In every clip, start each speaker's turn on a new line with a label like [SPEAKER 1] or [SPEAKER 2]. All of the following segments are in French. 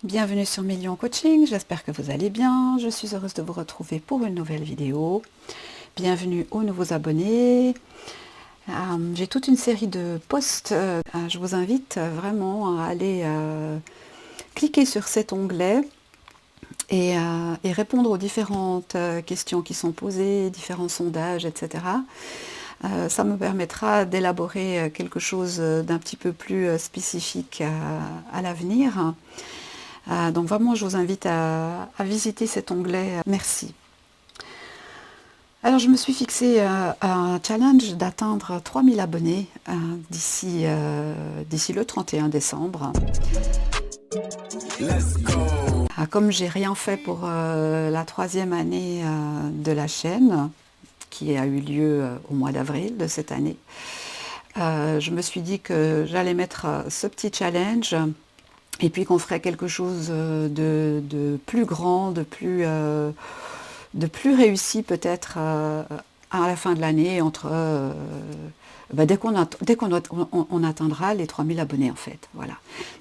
[SPEAKER 1] Bienvenue sur Million Coaching, j'espère que vous allez bien. Je suis heureuse de vous retrouver pour une nouvelle vidéo. Bienvenue aux nouveaux abonnés. J'ai toute une série de posts. Je vous invite vraiment à aller cliquer sur cet onglet et répondre aux différentes questions qui sont posées, différents sondages, etc. Ça me permettra d'élaborer quelque chose d'un petit peu plus spécifique à l'avenir. Donc vraiment, je vous invite à visiter cet onglet. Merci. Alors, je me suis fixé un challenge d'atteindre 3000 abonnés d'ici le 31 décembre. Comme j'ai rien fait pour la 3e année de la chaîne, qui a eu lieu au mois d'avril de cette année, je me suis dit que j'allais mettre ce petit challenge et puis qu'on ferait quelque chose de plus grand, de plus réussi peut-être à la fin de l'année, dès qu'on atteindra les 3000 abonnés en fait. Voilà.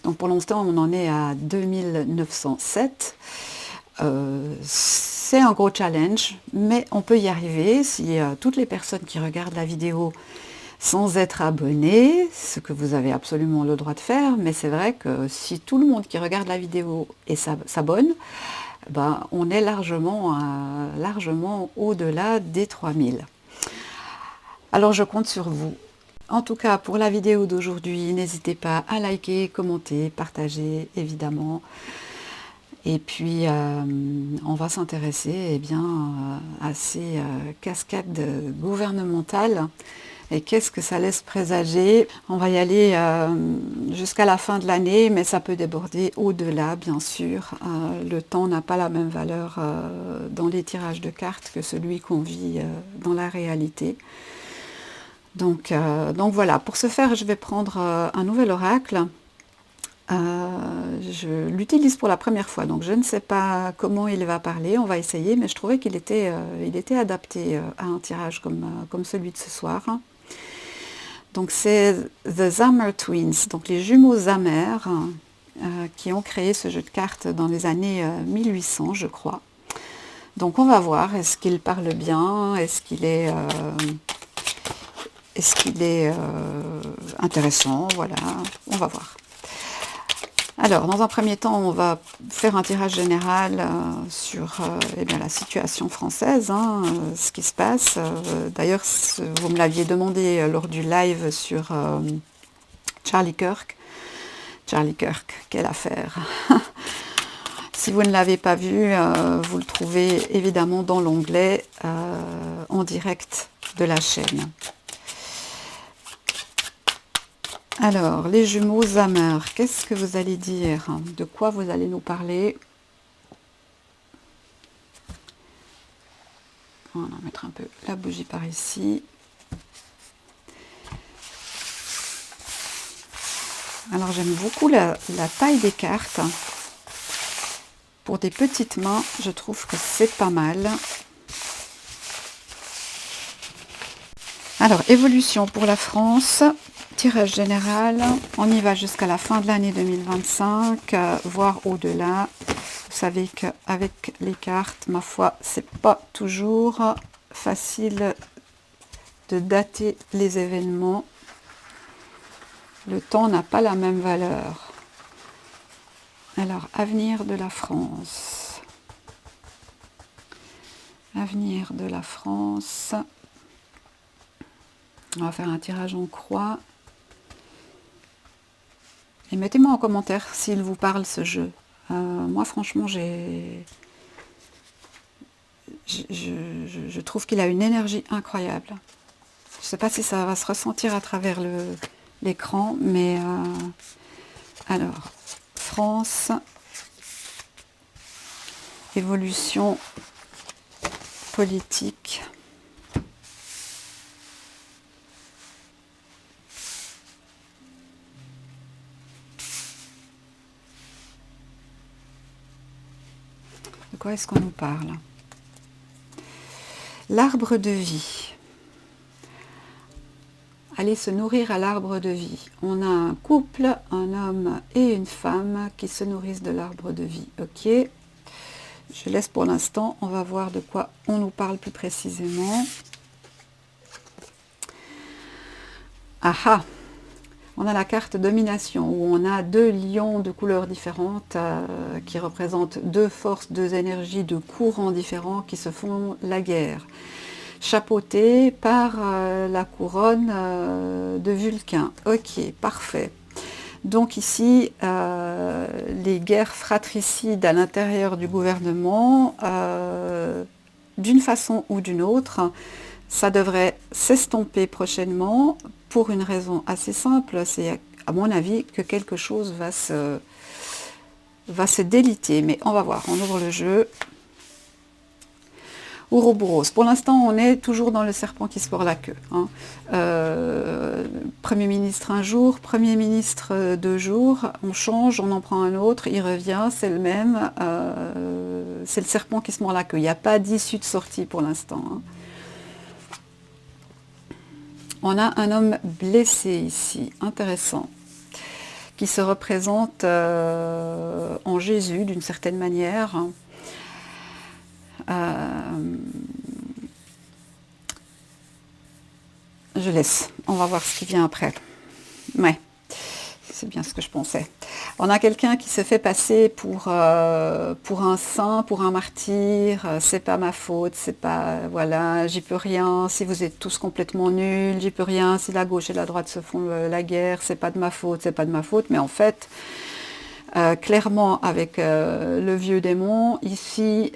[SPEAKER 1] Donc pour l'instant on en est à 2907. C'est un gros challenge, mais on peut y arriver si toutes les personnes qui regardent la vidéo sans être abonné, ce que vous avez absolument le droit de faire, mais c'est vrai que si tout le monde qui regarde la vidéo s'abonne, on est largement au-delà des 3000. Alors je compte sur vous. En tout cas, pour la vidéo d'aujourd'hui, n'hésitez pas à liker, commenter, partager, évidemment. Et puis, on va s'intéresser à ces cascades gouvernementales. Et qu'est-ce que ça laisse présager? On va y aller jusqu'à la fin de l'année, mais ça peut déborder au-delà, bien sûr. Le temps n'a pas la même valeur dans les tirages de cartes que celui qu'on vit dans la réalité. Donc voilà, pour ce faire, je vais prendre un nouvel oracle. Je l'utilise pour la première fois, donc je ne sais pas comment il va parler, on va essayer, mais je trouvais qu'il était adapté à un tirage comme celui de ce soir. Donc c'est The Zammer Twins, donc les jumeaux Zammer, qui ont créé ce jeu de cartes dans les années 1800, je crois. Donc on va voir, est-ce qu'il parle bien, est-ce qu'il est intéressant, voilà, on va voir. Alors, dans un premier temps, on va faire un tirage général sur la situation française, ce qui se passe. D'ailleurs, vous me l'aviez demandé lors du live sur Charlie Kirk. Charlie Kirk, quelle affaire! Si vous ne l'avez pas vu, vous le trouvez évidemment dans l'onglet en direct de la chaîne. Alors, les jumeaux Zammer, qu'est-ce que vous allez dire? De quoi vous allez nous parler? On va mettre un peu la bougie par ici. Alors, j'aime beaucoup la taille des cartes. Pour des petites mains, je trouve que c'est pas mal. Alors, évolution pour la France. Tirage général, on y va jusqu'à la fin de l'année 2025, voire au-delà. Vous savez qu'avec les cartes, ma foi, c'est pas toujours facile de dater les événements. Le temps n'a pas la même valeur. Alors, avenir de la France. Avenir de la France. On va faire un tirage en croix. Et mettez-moi en commentaire s'il vous parle ce jeu. Moi franchement je trouve qu'il a une énergie incroyable. Je ne sais pas si ça va se ressentir à travers l'écran, mais alors, France, évolution politique. De quoi est-ce qu'on nous parle? L'arbre de vie. À aller se nourrir à l'arbre de vie. On a un couple, un homme et une femme qui se nourrissent de l'arbre de vie. Ok, je laisse pour l'instant, on va voir de quoi on nous parle plus précisément. Ah, on a la carte domination, où on a deux lions de couleurs différentes qui représentent deux forces, deux énergies, deux courants différents qui se font la guerre. Chapeauté par la couronne de Vulcain. Ok, parfait. Donc ici, les guerres fratricides à l'intérieur du gouvernement, d'une façon ou d'une autre, ça devrait s'estomper prochainement pour une raison assez simple, c'est à mon avis que quelque chose va se déliter. Mais on va voir, on ouvre le jeu. Ouroboros. Pour l'instant, on est toujours dans le serpent qui se mord la queue. Hein. Premier ministre un jour, Premier ministre 2 jours, on change, on en prend un autre, il revient, c'est le même. C'est le serpent qui se mord la queue. Il n'y a pas d'issue de sortie pour l'instant. Hein. On a un homme blessé ici, intéressant, qui se représente en Jésus d'une certaine manière. Je laisse, on va voir ce qui vient après. Ouais, c'est bien ce que je pensais. On a quelqu'un qui se fait passer pour un saint, pour un martyr, c'est pas ma faute, c'est pas, voilà, j'y peux rien, si vous êtes tous complètement nuls, j'y peux rien, si la gauche et la droite se font la guerre, c'est pas de ma faute, c'est pas de ma faute, mais en fait, clairement, avec le vieux démon, ici,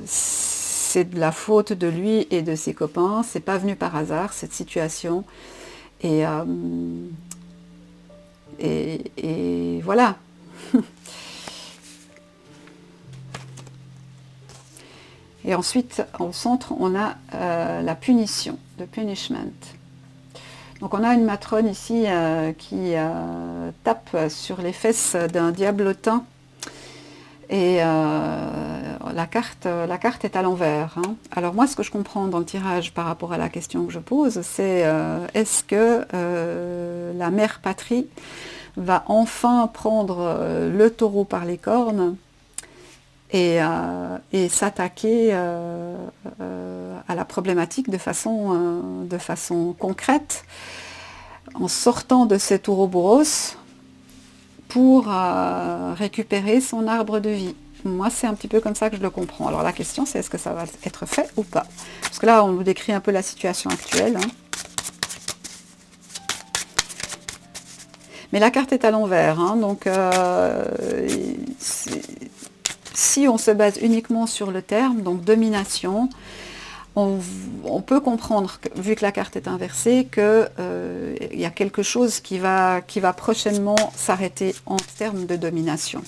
[SPEAKER 1] c'est de la faute de lui et de ses copains. C'est pas venu par hasard, cette situation. Et voilà. Et ensuite, au centre, on a la punition, le punishment. Donc on a une matrone ici qui tape sur les fesses d'un diablotin et la carte est à l'envers. Hein. Alors moi ce que je comprends dans le tirage par rapport à la question que je pose, c'est est-ce que la mère patrie va enfin prendre le taureau par les cornes et s'attaquer à la problématique de façon concrète, en sortant de cet Ouroboros pour récupérer son arbre de vie. Moi, c'est un petit peu comme ça que je le comprends. Alors la question, c'est est-ce que ça va être fait ou pas? Parce que là, on nous décrit un peu la situation actuelle. Hein. Mais la carte est à l'envers, hein, donc si on se base uniquement sur le terme, donc domination, on peut comprendre, vu que la carte est inversée, qu'il y a quelque chose qui va prochainement s'arrêter en termes de domination.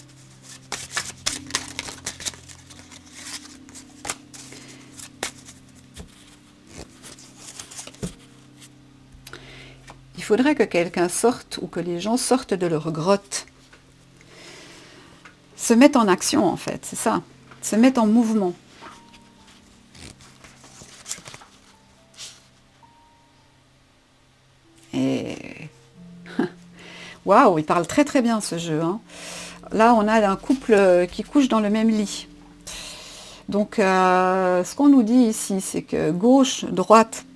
[SPEAKER 1] Il faudrait que quelqu'un sorte, ou que les gens sortent de leur grotte. Se mettent en action, en fait, c'est ça. Se mettent en mouvement. Et waouh, il parle très très bien ce jeu. Hein. Là, on a un couple qui couche dans le même lit. Donc, ce qu'on nous dit ici, c'est que gauche, droite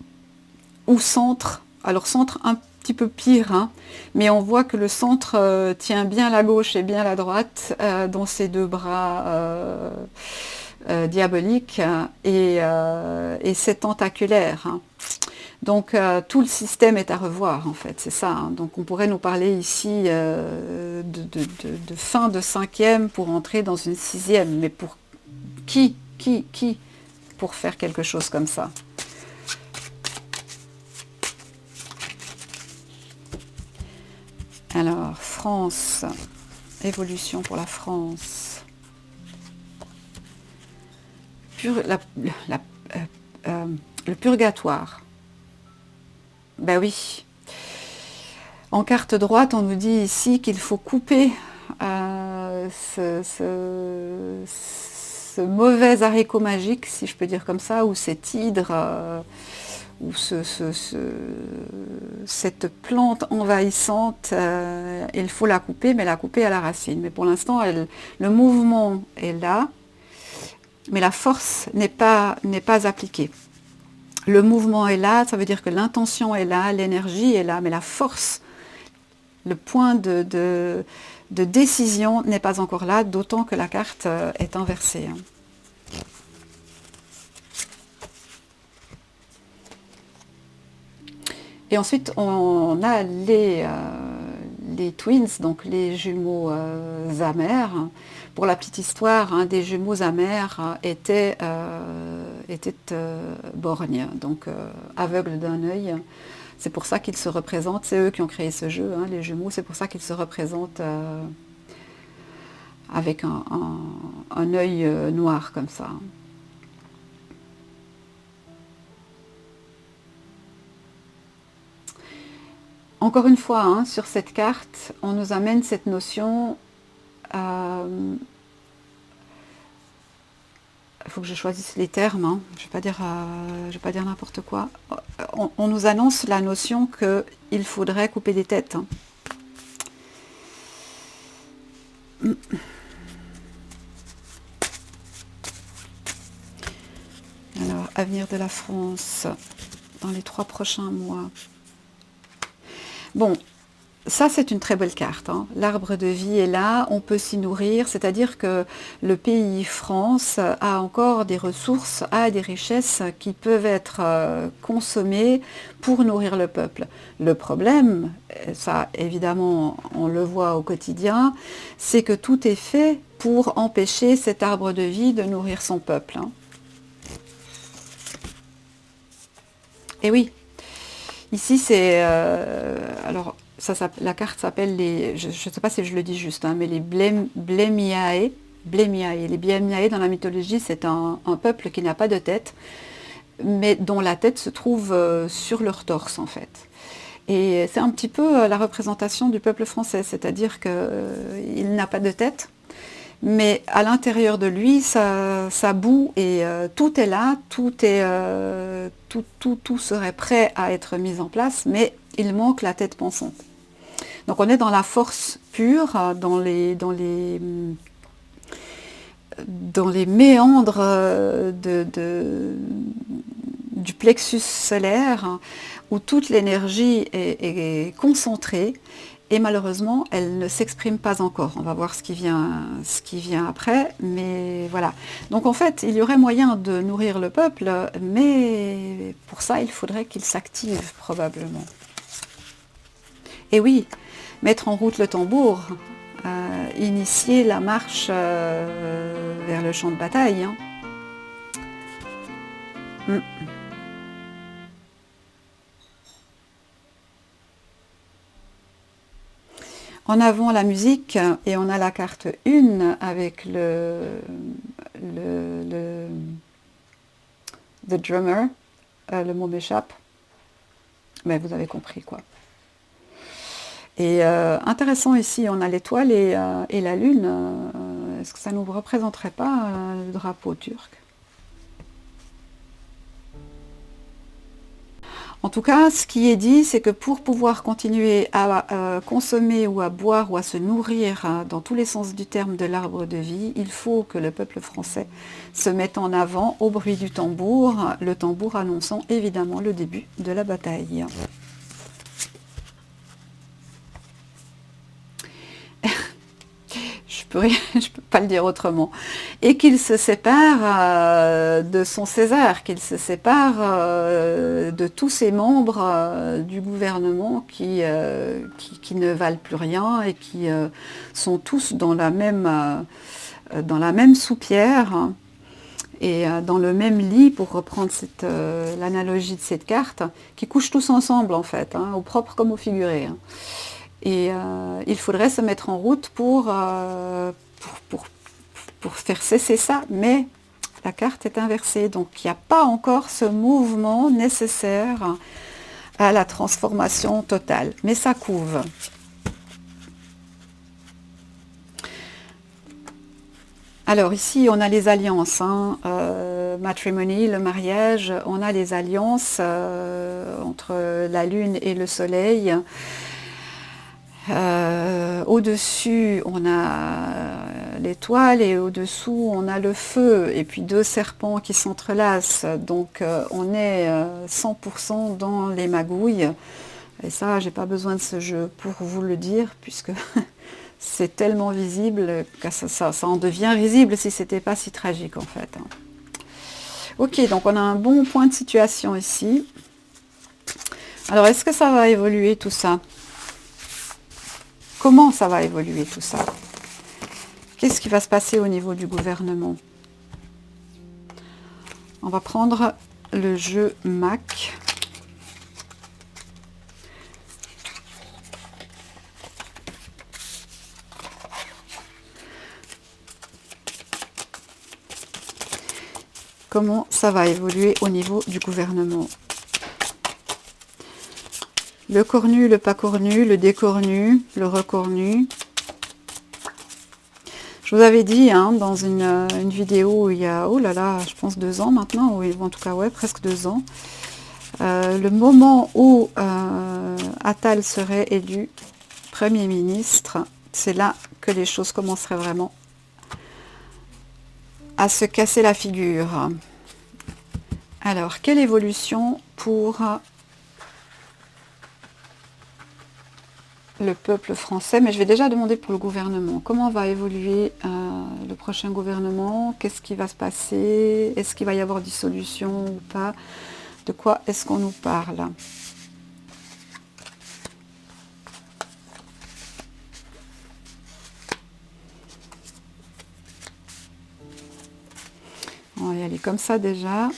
[SPEAKER 1] ou centre. Alors centre un petit peu pire, hein, mais on voit que le centre tient bien la gauche et bien la droite dans ses deux bras diaboliques et c'est tentaculaire. Hein. Donc tout le système est à revoir en fait, c'est ça. Hein. Donc on pourrait nous parler ici de fin de 5e pour entrer dans une 6e, mais pour qui pour faire quelque chose comme ça? Alors, France, évolution pour la France. Le purgatoire. Ben oui. En carte droite, on nous dit ici qu'il faut couper ce mauvais haricot magique, si je peux dire comme ça, ou cet hydre, où cette plante envahissante, il faut la couper, mais la couper à la racine. Mais pour l'instant, le mouvement est là, mais la force n'est pas appliquée. Le mouvement est là, ça veut dire que l'intention est là, l'énergie est là, mais la force, le point de décision n'est pas encore là, d'autant que la carte est inversée. Et ensuite, on a les twins, donc les jumeaux amers. Pour la petite histoire, un des jumeaux amers était borgne, donc aveugle d'un œil. C'est pour ça qu'ils se représentent, c'est eux qui ont créé ce jeu, hein, les jumeaux, c'est pour ça qu'ils se représentent avec un œil noir comme ça. Encore une fois, hein, sur cette carte, on nous amène cette notion. Il faut que je choisisse les termes, hein. Je ne vais pas dire n'importe quoi. On nous annonce la notion qu'il faudrait couper des têtes. Hein. Alors, avenir de la France dans les 3 prochains mois. Bon, ça c'est une très belle carte. Hein. L'arbre de vie est là, on peut s'y nourrir, c'est-à-dire que le pays France a encore des ressources, a des richesses qui peuvent être consommées pour nourrir le peuple. Le problème, ça évidemment on le voit au quotidien, c'est que tout est fait pour empêcher cet arbre de vie de nourrir son peuple. Hein. Et oui, ici c'est... alors, la carte s'appelle les... Je ne sais pas si je le dis juste, hein, mais les Blémiae. Les Blémiae dans la mythologie, c'est un peuple qui n'a pas de tête, mais dont la tête se trouve sur leur torse en fait. Et c'est un petit peu la représentation du peuple français, c'est-à-dire qu'il n'a pas de tête, mais à l'intérieur de lui, ça bout et tout est là, tout serait prêt à être mis en place, mais il manque la tête pensante. Donc on est dans la force pure, dans les méandres du plexus solaire, où toute l'énergie est concentrée. Et malheureusement, elle ne s'exprime pas encore. On va voir ce qui vient après, mais voilà. Donc en fait, il y aurait moyen de nourrir le peuple, mais pour ça, il faudrait qu'il s'active probablement. Et oui, mettre en route le tambour, initier la marche vers le champ de bataille. Hein. En avant la musique, et on a la carte 1 avec the drummer, le mot m'échappe, mais vous avez compris quoi. Et intéressant ici, on a l'étoile et la lune. Est-ce que ça ne nous représenterait pas le drapeau turc ? En tout cas, ce qui est dit, c'est que pour pouvoir continuer à consommer ou à boire ou à se nourrir dans tous les sens du terme de l'arbre de vie, il faut que le peuple français se mette en avant au bruit du tambour, le tambour annonçant évidemment le début de la bataille. Je ne peux pas le dire autrement, et qu'il se sépare de son César, qu'il se sépare de tous ses membres du gouvernement qui ne valent plus rien et qui sont tous dans la même soupière et dans le même lit, pour reprendre l'analogie de cette carte, qui couchent tous ensemble en fait, hein, au propre comme au figuré. Hein. Et il faudrait se mettre en route pour faire cesser ça, mais la carte est inversée, donc il n'y a pas encore ce mouvement nécessaire à la transformation totale, mais ça couve. Alors ici on a les alliances, hein. matrimony, le mariage, on a les alliances entre la lune et le soleil. Au-dessus, on a l'étoile et au-dessous, on a le feu. Et puis deux serpents qui s'entrelacent. Donc on est 100% dans les magouilles. Et ça, j'ai pas besoin de ce jeu pour vous le dire, puisque c'est tellement visible que ça en devient risible si c'était pas si tragique en fait. Ok, donc on a un bon point de situation ici. Alors, est-ce que ça va évoluer tout ça? Comment ça va évoluer tout ça? Qu'est-ce qui va se passer au niveau du gouvernement? On va prendre le jeu MAC. Comment ça va évoluer au niveau du gouvernement? Le cornu, le pas cornu, le décornu, le recornu. Je vous avais dit dans une vidéo où il y a, oh là là, je pense 2 ans maintenant, ou en tout cas ouais, presque 2 ans, le moment où Attal serait élu Premier ministre, c'est là que les choses commenceraient vraiment à se casser la figure. Alors, quelle évolution pour le peuple français? Mais je vais déjà demander pour le gouvernement. Comment va évoluer le prochain gouvernement? Qu'est-ce qui va se passer? Est-ce qu'il va y avoir dissolution ou pas? De quoi est-ce qu'on nous parle? On va y aller comme ça déjà.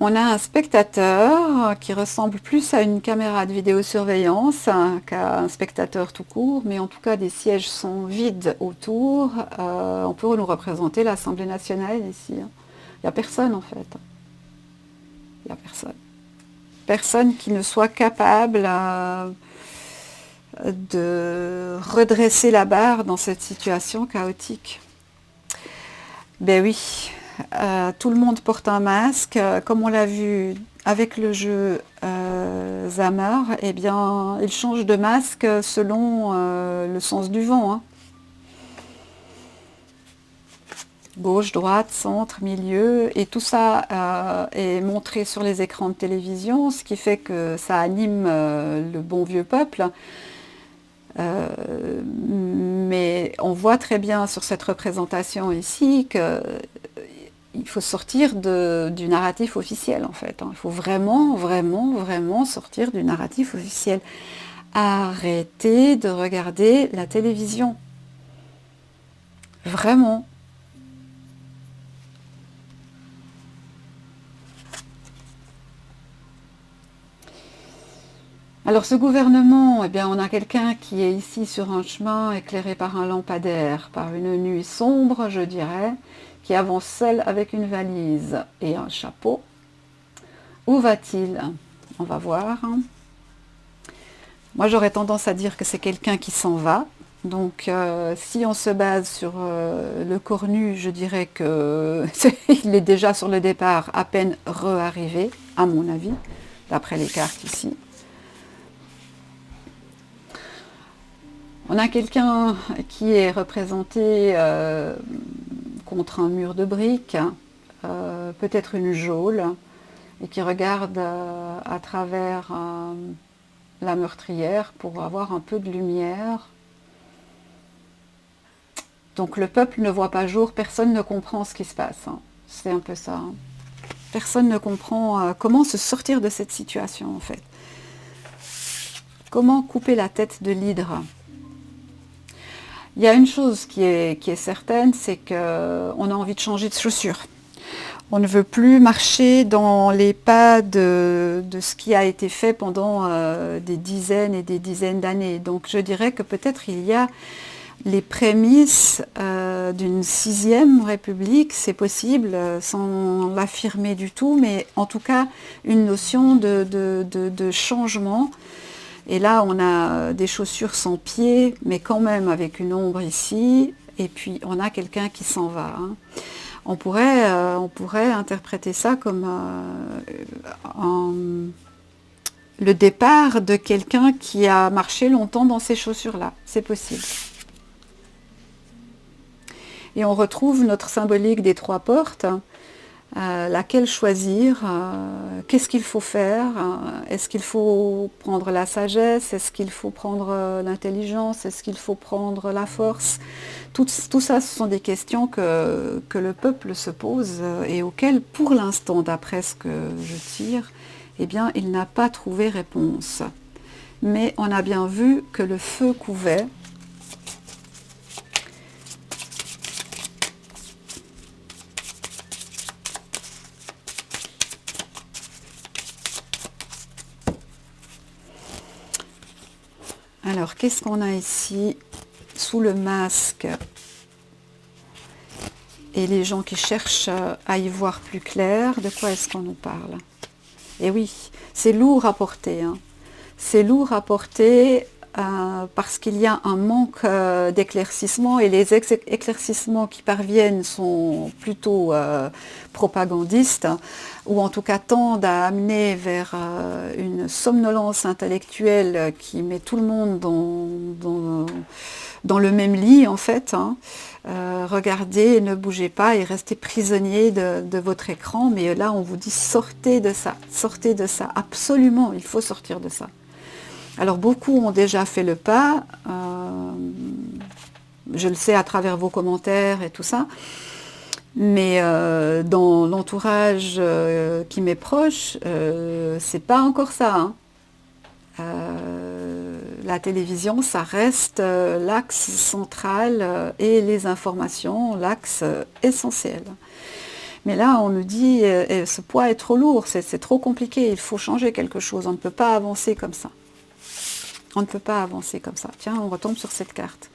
[SPEAKER 1] On a un spectateur qui ressemble plus à une caméra de vidéosurveillance qu'à un spectateur tout court, mais en tout cas des sièges sont vides autour. On peut nous représenter l'Assemblée nationale ici. Il n'y a personne en fait. Il n'y a personne. Personne qui ne soit capable de redresser la barre dans cette situation chaotique. Ben oui. Tout le monde porte un masque, comme on l'a vu avec le jeu Zamar, eh bien, il change de masque selon le sens du vent. Hein. Gauche, droite, centre, milieu, et tout ça est montré sur les écrans de télévision, ce qui fait que ça anime le bon vieux peuple. Mais on voit très bien sur cette représentation ici que il faut sortir du narratif officiel en fait. Il faut vraiment, vraiment, vraiment sortir du narratif officiel. Arrêtez de regarder la télévision. Vraiment. Alors ce gouvernement, eh bien, on a quelqu'un qui est ici sur un chemin éclairé par un lampadaire, par une nuit sombre, je dirais, qui avance seul avec une valise et un chapeau. Où va-t-il? On va voir. Moi, j'aurais tendance à dire que c'est quelqu'un qui s'en va. Donc, si on se base sur le cornu, je dirais que il est déjà sur le départ, à peine re-arrivé, à mon avis, d'après les cartes ici. On a quelqu'un qui est représenté contre un mur de briques, peut-être une geôle, et qui regarde à travers la meurtrière pour avoir un peu de lumière. Donc le peuple ne voit pas jour, personne ne comprend ce qui se passe. Hein. C'est un peu ça. Hein. Personne ne comprend comment se sortir de cette situation en fait. Comment couper la tête de l'hydre? Il y a une chose qui est certaine, c'est qu'on a envie de changer de chaussures. On ne veut plus marcher dans les pas de ce qui a été fait pendant des dizaines et des dizaines d'années. Donc je dirais que peut-être il y a les prémices d'une 6e République, c'est possible, sans l'affirmer du tout, mais en tout cas une notion de changement. Et là, on a des chaussures sans pied, mais quand même avec une ombre ici, et puis on a quelqu'un qui s'en va. Hein. On pourrait interpréter ça comme le départ de quelqu'un qui a marché longtemps dans ces chaussures-là. C'est possible. Et on retrouve notre symbolique des 3 portes. Laquelle choisir, qu'est-ce qu'il faut faire, est-ce qu'il faut prendre la sagesse, est-ce qu'il faut prendre l'intelligence, est-ce qu'il faut prendre la force, tout ça ce sont des questions que le peuple se pose et auxquelles pour l'instant, d'après ce que je tire, eh bien il n'a pas trouvé réponse. Mais on a bien vu que le feu couvait. Alors, qu'est-ce qu'on a ici sous le masque? Et les gens qui cherchent à y voir plus clair, de quoi est-ce qu'on nous parle? Et oui, c'est lourd à porter. Hein. C'est lourd à porter parce qu'il y a un manque d'éclaircissement et les éclaircissements qui parviennent sont plutôt propagandistes ou en tout cas tendent à amener vers une somnolence intellectuelle qui met tout le monde dans le même lit en fait. Hein. Regardez, ne bougez pas et restez prisonnier de votre écran, mais là on vous dit sortez de ça, absolument, il faut sortir de ça. Alors beaucoup ont déjà fait le pas, je le sais à travers vos commentaires et tout ça, mais dans l'entourage qui m'est proche, c'est pas encore ça. Hein. La télévision, ça reste l'axe central et les informations, l'axe essentiel. Mais là, on nous dit, ce poids est trop lourd, c'est trop compliqué, il faut changer quelque chose, on ne peut pas avancer comme ça. On ne peut pas avancer comme ça. Tiens, on retombe sur cette carte.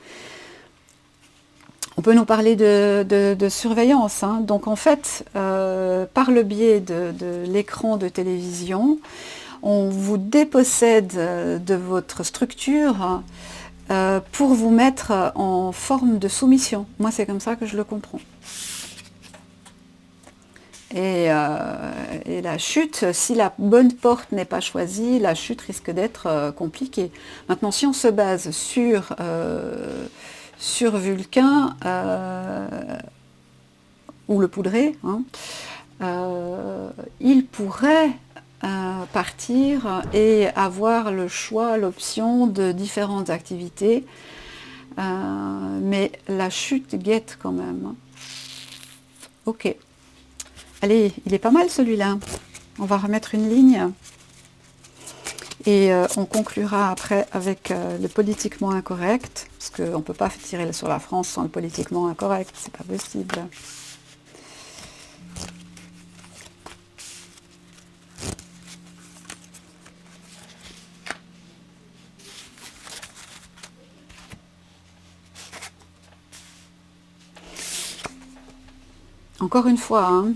[SPEAKER 1] On peut nous parler de surveillance. Hein. Donc en fait, par le biais de l'écran de télévision, on vous dépossède de votre structure pour vous mettre en forme de soumission. Moi, c'est comme ça que je le comprends. Et la chute, si la bonne porte n'est pas choisie, la chute risque d'être compliquée. Maintenant, si on se base sur Vulcain ou le poudré, hein, il pourrait partir et avoir le choix, l'option de différentes activités, mais la chute guette quand même. Ok. Allez, il est pas mal celui-là. On va remettre une ligne et on conclura après avec le politiquement incorrect, parce qu'on ne peut pas tirer sur la France sans le politiquement incorrect, c'est pas possible. Encore une fois, hein,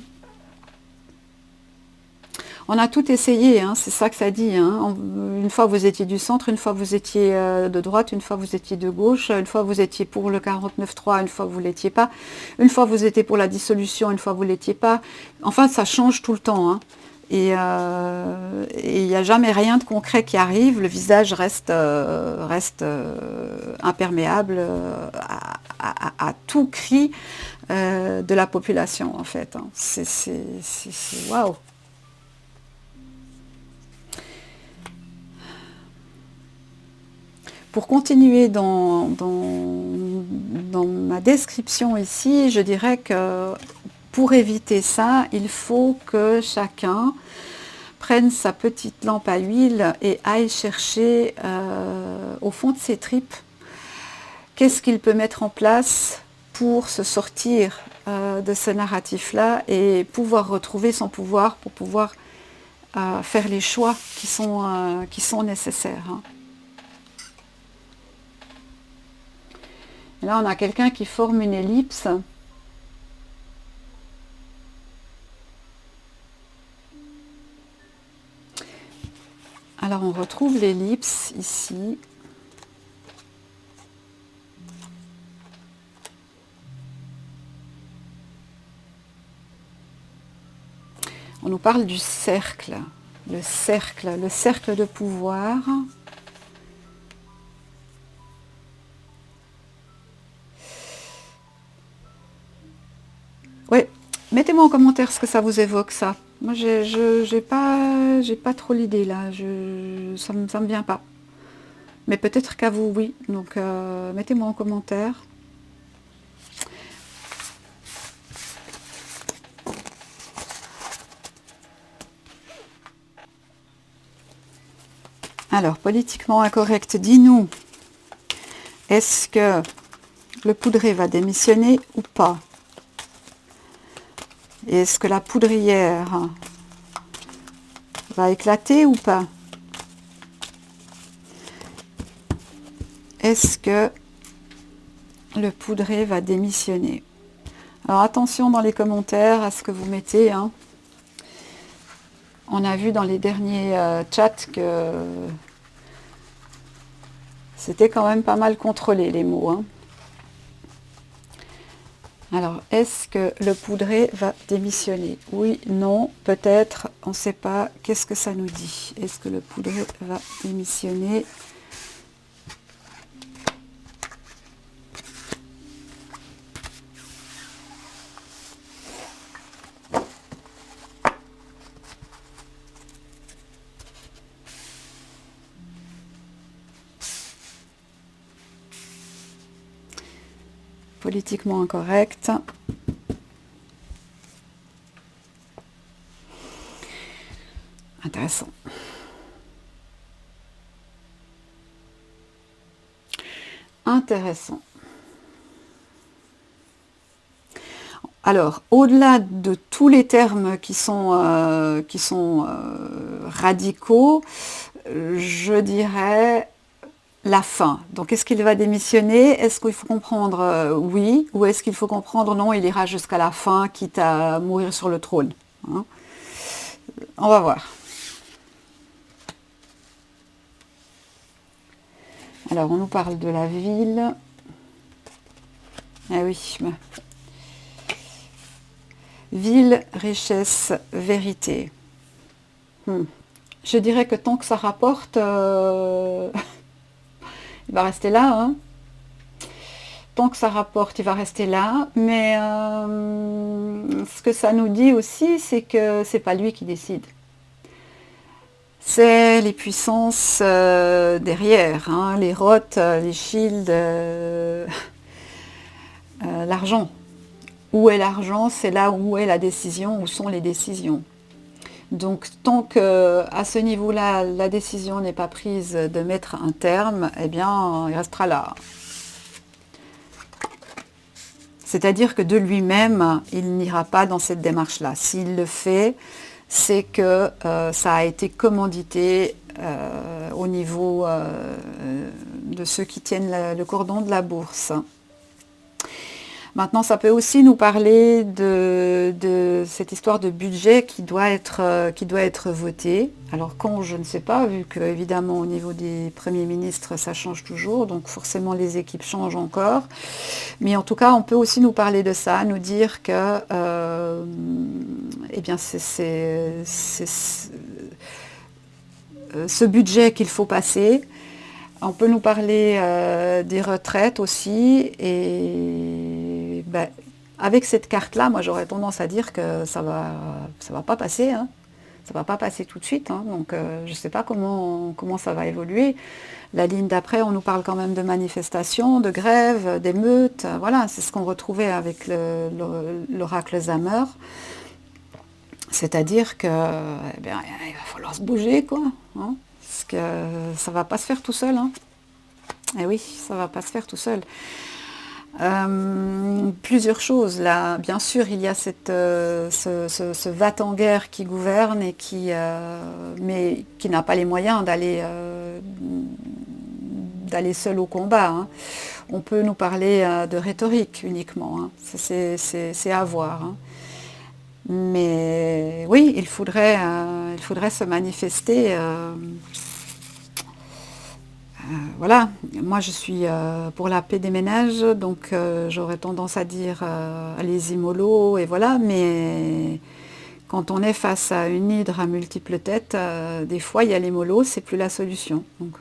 [SPEAKER 1] on a tout essayé, hein, c'est ça que ça dit. Hein. Une fois vous étiez du centre, une fois vous étiez de droite, une fois vous étiez de gauche, une fois vous étiez pour le 49.3, une fois vous ne l'étiez pas, une fois vous étiez pour la dissolution, une fois vous ne l'étiez pas. Enfin, ça change tout le temps. Hein. Et il n'y a jamais rien de concret qui arrive, le visage reste imperméable à tout cri de la population, en fait. Hein. C'est waouh! Pour continuer dans ma description ici, je dirais que pour éviter ça, il faut que chacun prenne sa petite lampe à huile et aille chercher au fond de ses tripes qu'est-ce qu'il peut mettre en place pour se sortir de ce narratif-là et pouvoir retrouver son pouvoir pour pouvoir faire les choix qui sont nécessaires. Hein. Et là, on a quelqu'un qui forme une ellipse. Alors, on retrouve l'ellipse ici. On nous parle du cercle, le cercle de pouvoir. Oui, mettez-moi en commentaire ce que ça vous évoque, ça. Moi, j'ai pas trop l'idée, là. Ça me vient pas. Mais peut-être qu'à vous, oui. Donc, mettez-moi en commentaire. Alors, politiquement incorrect, dis-nous, est-ce que le poudré va démissionner ou pas? Est-ce que la poudrière va éclater ou pas? Est-ce que le poudré va démissionner? Alors attention dans les commentaires à ce que vous mettez. Hein. On a vu dans les derniers chats que c'était quand même pas mal contrôlé les mots. Hein. Alors, est-ce que le poudré va démissionner? Oui, non, peut-être, on ne sait pas. Qu'est-ce que ça nous dit? Est-ce que le poudré va démissionner? Politiquement incorrect. Intéressant. Intéressant. Alors, au-delà de tous les termes qui sont radicaux, je dirais la fin. Donc, est-ce qu'il va démissionner? Est-ce qu'il faut comprendre oui? Ou est-ce qu'il faut comprendre non, il ira jusqu'à la fin, quitte à mourir sur le trône? Hein? On va voir. Alors, on nous parle de la ville. Ah oui. Ville, richesse, vérité. Je dirais que tant que ça rapporte, il va rester là. Hein. Tant que ça rapporte, il va rester là. Mais ce que ça nous dit aussi, c'est que c'est pas lui qui décide. C'est les puissances derrière, hein, les Roth, les Shield, l'argent. Où est l'argent? C'est là où est la décision, où sont les décisions. Donc tant qu'à ce niveau-là, la décision n'est pas prise de mettre un terme, eh bien, il restera là. C'est-à-dire que de lui-même, il n'ira pas dans cette démarche-là. S'il le fait, c'est que ça a été commandité au niveau de ceux qui tiennent le cordon de la bourse. Maintenant, ça peut aussi nous parler de cette histoire de budget qui doit être voté. Alors quand, je ne sais pas, vu que évidemment au niveau des premiers ministres, ça change toujours, donc forcément les équipes changent encore. Mais en tout cas, on peut aussi nous parler de ça, nous dire que eh bien, c'est ce budget qu'il faut passer. On peut nous parler des retraites aussi, et ben, avec cette carte-là, moi j'aurais tendance à dire que ça va pas passer, hein. Ça va pas passer tout de suite, hein. Donc je ne sais pas comment ça va évoluer. La ligne d'après, on nous parle quand même de manifestations, de grèves, d'émeutes, voilà, c'est ce qu'on retrouvait avec l'oracle Zamer. C'est-à-dire que, eh bien, il va falloir se bouger, quoi, hein. Parce que ça ne va pas se faire tout seul. Hein. Eh oui, ça ne va pas se faire tout seul. Plusieurs choses là. Bien sûr, il y a ce va-t-en-guerre qui gouverne et mais qui n'a pas les moyens d'aller seul au combat, hein. On peut nous parler de rhétorique uniquement, hein. C'est à voir, hein. Mais oui, il faudrait se manifester. Voilà, moi je suis pour la paix des ménages, donc j'aurais tendance à dire allez-y mollo, et voilà, mais quand on est face à une hydre à multiples têtes, des fois il y a les mollos, c'est plus la solution. Donc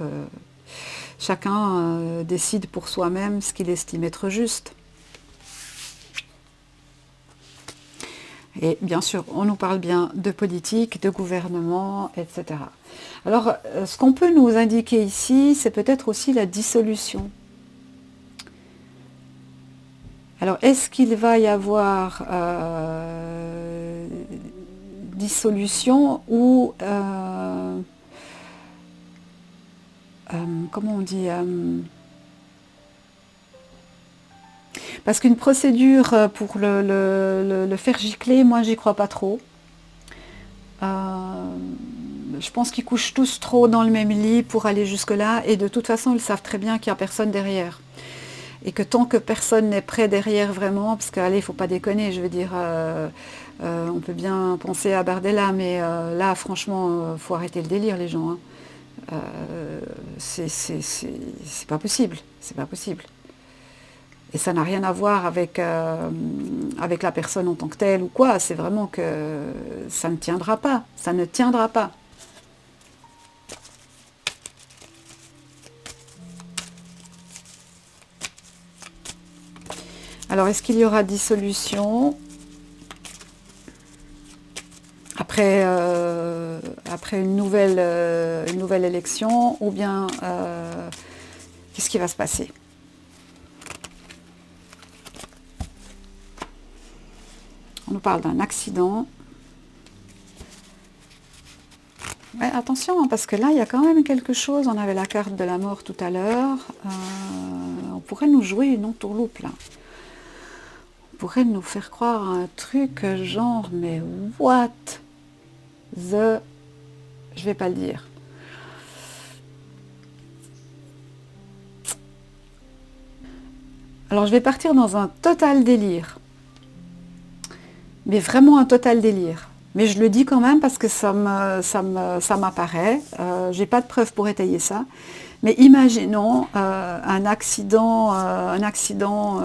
[SPEAKER 1] chacun décide pour soi-même ce qu'il estime être juste. Et bien sûr, on nous parle bien de politique, de gouvernement, etc. Alors, ce qu'on peut nous indiquer ici, c'est peut-être aussi la dissolution. Alors, est-ce qu'il va y avoir dissolution ou, comment on dit, parce qu'une procédure pour le faire gicler, moi j'y crois pas trop. Je pense qu'ils couchent tous trop dans le même lit pour aller jusque-là, et de toute façon ils savent très bien qu'il n'y a personne derrière. Et que tant que personne n'est prêt derrière vraiment, parce qu'allez, il ne faut pas déconner, je veux dire, on peut bien penser à Bardella, mais là franchement, il faut arrêter le délire les gens, hein. C'est pas possible, c'est pas possible. Et ça n'a rien à voir avec la personne en tant que telle ou quoi, c'est vraiment que ça ne tiendra pas, ça ne tiendra pas. Alors, est-ce qu'il y aura dissolution après une nouvelle élection, ou bien qu'est-ce qui va se passer? On nous parle d'un accident. Ouais, attention, hein, parce que là, il y a quand même quelque chose. On avait la carte de la mort tout à l'heure. On pourrait nous jouer une entourloupe, là. On pourrait nous faire croire un truc genre, mais what the... Je vais pas le dire. Alors, je vais partir dans un total délire. Mais vraiment un total délire. Mais je le dis quand même parce que ça m'apparaît. J'ai pas de preuves pour étayer ça. Mais imaginons un accident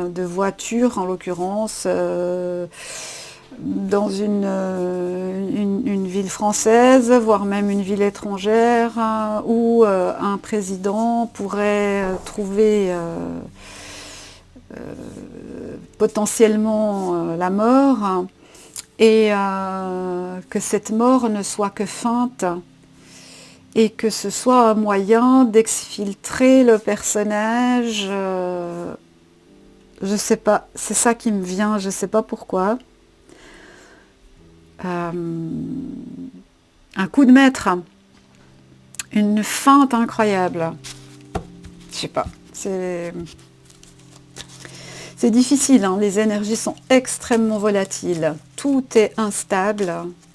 [SPEAKER 1] de voiture, en l'occurrence, dans une ville française, voire même une ville étrangère, où un président pourrait trouver potentiellement la mort, et que cette mort ne soit que feinte, et que ce soit un moyen d'exfiltrer le personnage. Je sais pas, c'est ça qui me vient, je sais pas pourquoi. Un coup de maître, une feinte incroyable. Je sais pas, c'est difficile, hein. Les énergies sont extrêmement volatiles, tout est instable,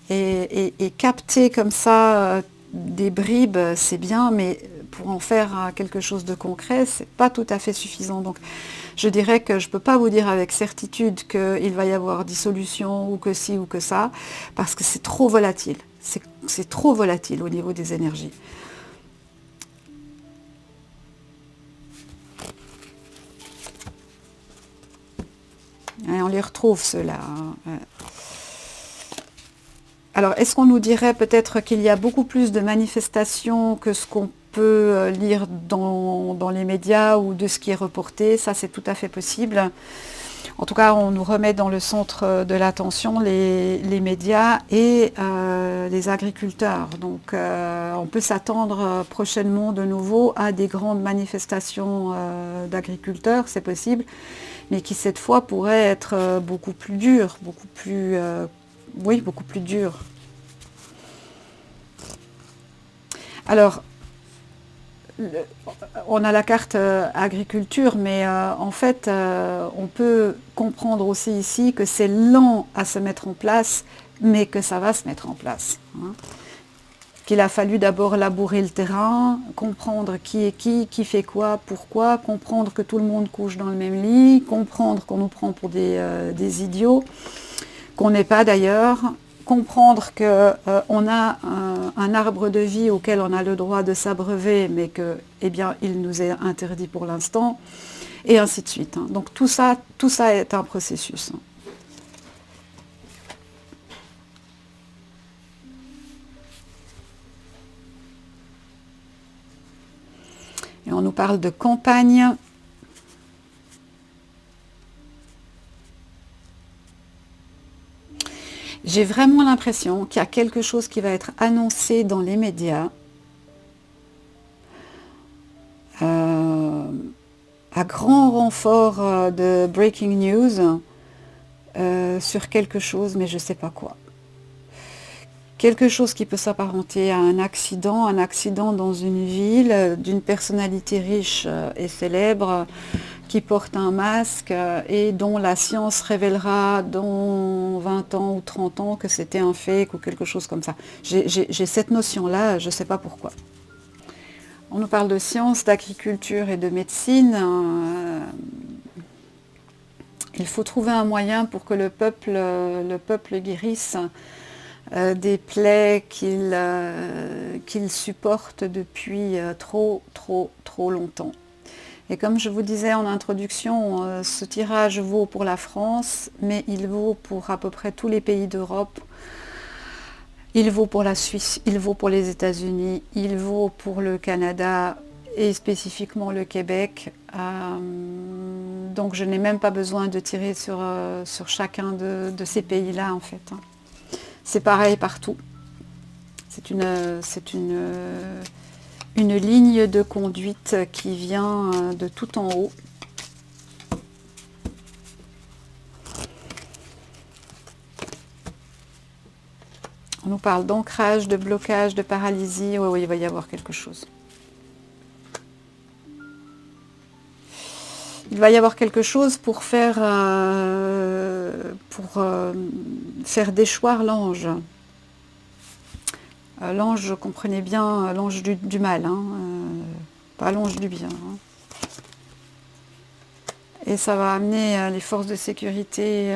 [SPEAKER 1] et capter comme ça des bribes, c'est bien, mais pour en faire quelque chose de concret, c'est pas tout à fait suffisant. Donc je dirais que je peux pas vous dire avec certitude qu'il va y avoir dissolution, ou que ci ou que ça, parce que c'est trop volatile, c'est trop volatile au niveau des énergies. Et on les retrouve, ceux-là, hein. Alors, est-ce qu'on nous dirait peut-être qu'il y a beaucoup plus de manifestations que ce qu'on peut lire dans les médias ou de ce qui est reporté? Ça, c'est tout à fait possible. En tout cas, on nous remet dans le centre de l'attention les médias et les agriculteurs. Donc, on peut s'attendre prochainement de nouveau à des grandes manifestations d'agriculteurs, c'est possible, mais qui cette fois pourraient être beaucoup plus dures, beaucoup plus dures. Alors, on a la carte agriculture, mais en fait, on peut comprendre aussi ici que c'est lent à se mettre en place, mais que ça va se mettre en place. Hein. Qu'il a fallu d'abord labourer le terrain, comprendre qui est qui fait quoi, pourquoi, comprendre que tout le monde couche dans le même lit, comprendre qu'on nous prend pour des idiots, qu'on n'est pas d'ailleurs, comprendre qu'on a un arbre de vie auquel on a le droit de s'abreuver, mais que, eh bien, il nous est interdit pour l'instant, et ainsi de suite. Hein. Donc tout ça est un processus. Hein. Et on nous parle de campagne. J'ai vraiment l'impression qu'il y a quelque chose qui va être annoncé dans les médias à grand renfort de breaking news sur quelque chose, mais je ne sais pas quoi. Quelque chose qui peut s'apparenter à un accident dans une ville d'une personnalité riche et célèbre qui porte un masque et dont la science révélera dans 20 ans ou 30 ans que c'était un fake ou quelque chose comme ça. J'ai cette notion-là, je ne sais pas pourquoi. On nous parle de science, d'agriculture et de médecine. Il faut trouver un moyen pour que le peuple guérisse des plaies qu'il supporte depuis trop longtemps. Et comme je vous disais en introduction, ce tirage vaut pour la France, mais il vaut pour à peu près tous les pays d'Europe. Il vaut pour la Suisse, il vaut pour les États-Unis, il vaut pour le Canada et spécifiquement le Québec. Donc je n'ai même pas besoin de tirer sur chacun de ces pays-là en fait. Hein. C'est pareil partout. C'est une ligne de conduite qui vient de tout en haut. On nous parle d'ancrage, de blocage, de paralysie. Oui, il va y avoir quelque chose. Il va y avoir quelque chose pour faire déchoir l'ange. L'ange, comprenez bien, l'ange du mal, hein, pas l'ange du bien. Hein. Et ça va amener les forces de sécurité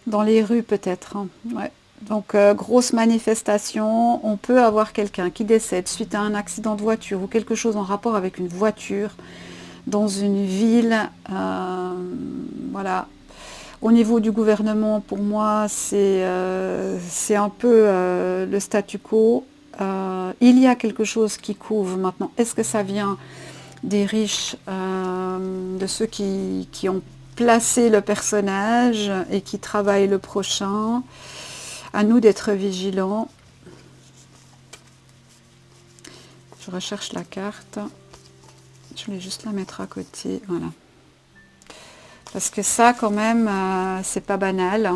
[SPEAKER 1] dans les rues peut-être. Hein. Ouais. Donc grosse manifestation, on peut avoir quelqu'un qui décède suite à un accident de voiture ou quelque chose en rapport avec une voiture dans une ville. Voilà. Au niveau du gouvernement, pour moi, c'est un peu le statu quo. Il y a quelque chose qui couvre maintenant. Est-ce que ça vient des riches, de ceux qui ont placé le personnage et qui travaillent le prochain? À nous d'être vigilants. Je recherche la carte. Je vais juste la mettre à côté. Voilà. Parce que ça, quand même, c'est pas banal.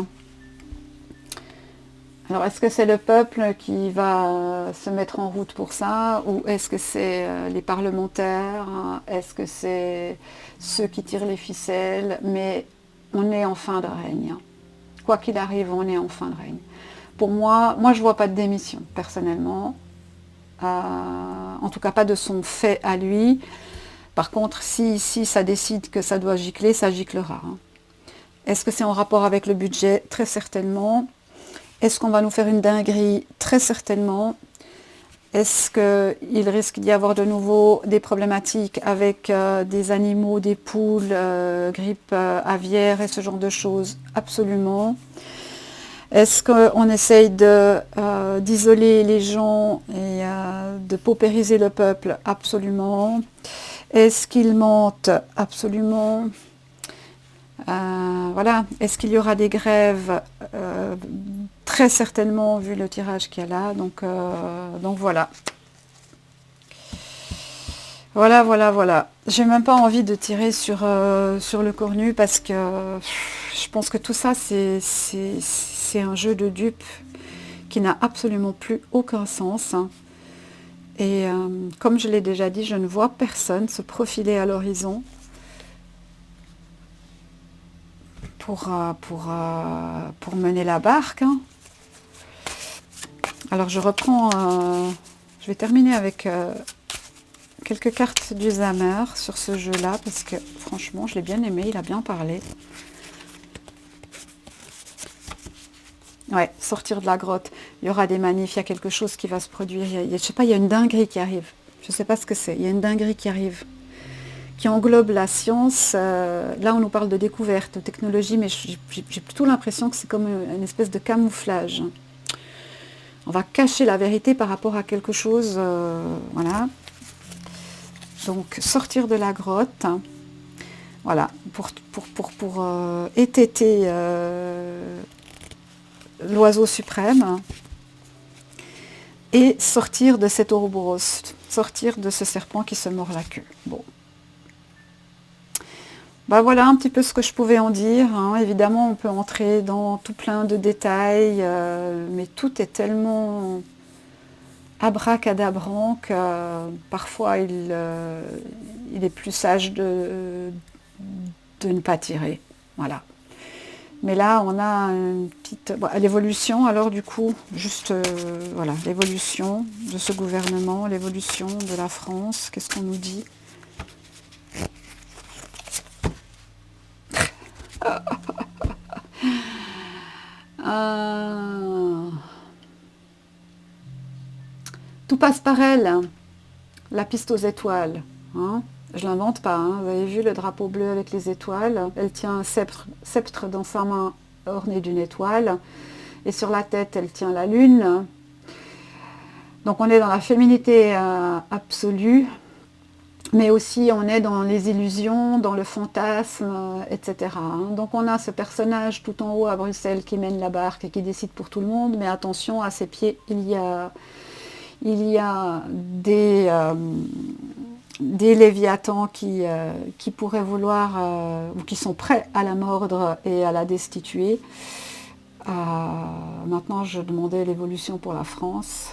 [SPEAKER 1] Alors, est-ce que c'est le peuple qui va se mettre en route pour ça? Ou est-ce que c'est les parlementaires? Est-ce que c'est ceux qui tirent les ficelles? Mais on est en fin de règne. Quoi qu'il arrive, on est en fin de règne. Pour moi, je ne vois pas de démission, personnellement. En tout cas, pas de son fait à lui. Par contre, si ça décide que ça doit gicler, ça giclera. Hein. Est-ce que c'est en rapport avec le budget? Très certainement. Est-ce qu'on va nous faire une dinguerie? Très certainement. Est-ce qu'il risque d'y avoir de nouveau des problématiques avec des animaux, des poules, grippe aviaire et ce genre de choses? Absolument. Est-ce qu'on essaye d'isoler les gens et de paupériser le peuple? Absolument. Est-ce qu'ils mentent? Absolument. Voilà. Est-ce qu'il y aura des grèves? Très certainement, vu le tirage qu'il y a là. Donc voilà. Voilà. J'ai même pas envie de tirer sur le cornu parce que je pense que tout ça, c'est un jeu de dupes qui n'a absolument plus aucun sens. Hein. Et comme je l'ai déjà dit, je ne vois personne se profiler à l'horizon pour mener la barque, hein. Alors je reprends, je vais terminer avec quelques cartes du Zamer sur ce jeu-là, parce que franchement, je l'ai bien aimé, il a bien parlé. Ouais, sortir de la grotte, il y aura des manifs, il y a quelque chose qui va se produire, je sais pas, il y a une dinguerie qui arrive, je sais pas ce que c'est, il y a une dinguerie qui arrive, qui englobe la science. Là, on nous parle de découverte, de technologie, mais j'ai plutôt l'impression que c'est comme une espèce de camouflage. On va cacher la vérité par rapport à quelque chose, voilà. Donc, sortir de la grotte, voilà, pour étêter l'oiseau suprême et sortir de cet Ouroboros, sortir de ce serpent qui se mord la queue. Bon. Ben voilà un petit peu ce que je pouvais en dire, hein. Évidemment, on peut entrer dans tout plein de détails, mais tout est tellement abracadabrant que parfois il est plus sage de ne pas tirer. Voilà. Mais là, on a une petite... Bon, l'évolution, alors du coup, juste, voilà, l'évolution de ce gouvernement, l'évolution de la France, qu'est-ce qu'on nous dit ? Tout passe par elle, la piste aux étoiles, hein. Je ne l'invente pas, hein. Vous avez vu le drapeau bleu avec les étoiles, elle tient un sceptre dans sa main orné d'une étoile, et sur la tête elle tient la lune. Donc on est dans la féminité absolue, mais aussi on est dans les illusions, dans le fantasme, etc. Donc on a ce personnage tout en haut à Bruxelles qui mène la barque et qui décide pour tout le monde, mais attention, à ses pieds il y a des léviathans qui pourraient vouloir, ou qui sont prêts à la mordre et à la destituer. Maintenant, je demandais l'évolution pour la France.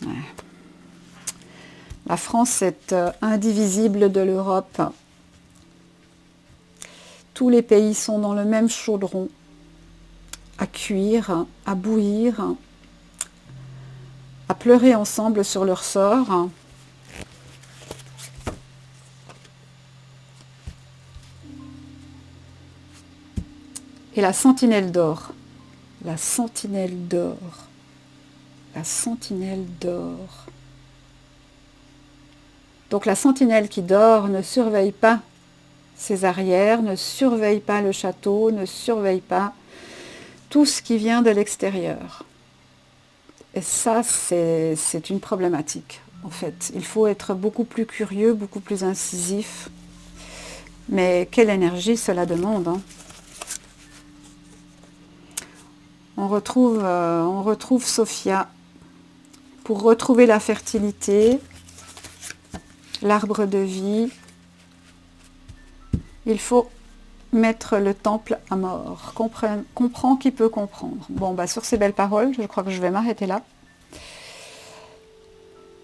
[SPEAKER 1] Ouais. La France est indivisible de l'Europe. Tous les pays sont dans le même chaudron, à cuire, à bouillir, à pleurer ensemble sur leur sort. Et la sentinelle d'or, la sentinelle d'or, la sentinelle d'or. Donc la sentinelle qui dort ne surveille pas ses arrières, ne surveille pas le château, ne surveille pas tout ce qui vient de l'extérieur. Et ça, c'est une problématique, en fait. Il faut être beaucoup plus curieux, beaucoup plus incisif. Mais quelle énergie cela demande, hein. On retrouve Sophia pour retrouver la fertilité, l'arbre de vie. Il faut mettre le temple à mort. Comprends qui peut comprendre. Bon, bah sur ces belles paroles, je crois que je vais m'arrêter là.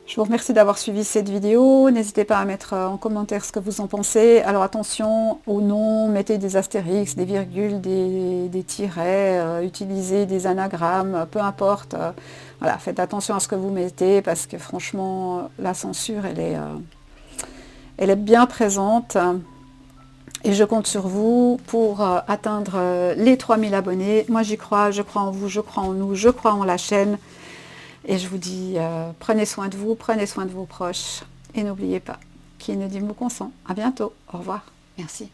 [SPEAKER 1] Je vous remercie d'avoir suivi cette vidéo. N'hésitez pas à mettre en commentaire ce que vous en pensez. Alors attention aux noms, mettez des astérix, des virgules, des tirets, utilisez des anagrammes, peu importe. Voilà, faites attention à ce que vous mettez parce que franchement, la censure, elle est bien présente. Et je compte sur vous pour atteindre les 3000 abonnés. Moi j'y crois, je crois en vous, je crois en nous, je crois en la chaîne. Et je vous dis, prenez soin de vous, prenez soin de vos proches. Et n'oubliez pas, qui ne dit mot consent. À bientôt. Au revoir. Merci.